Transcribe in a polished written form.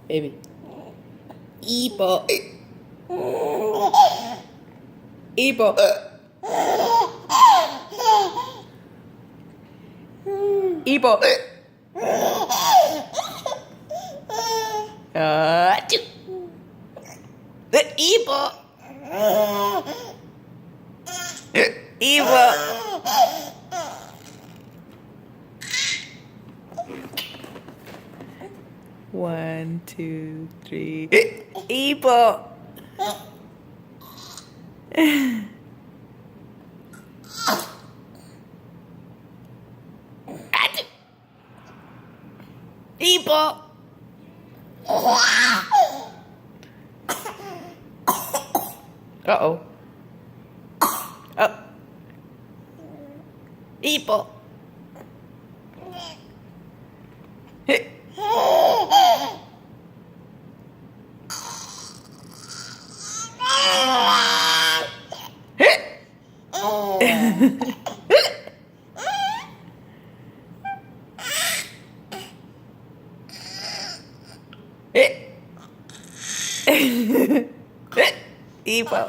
Baby. Ipo. Ipo. Ipo. Achoo. Ipo. Ipo. One, two, three. Ipo. Achoo. Ipo. Uh-oh. Oh. Ipo. Ipo.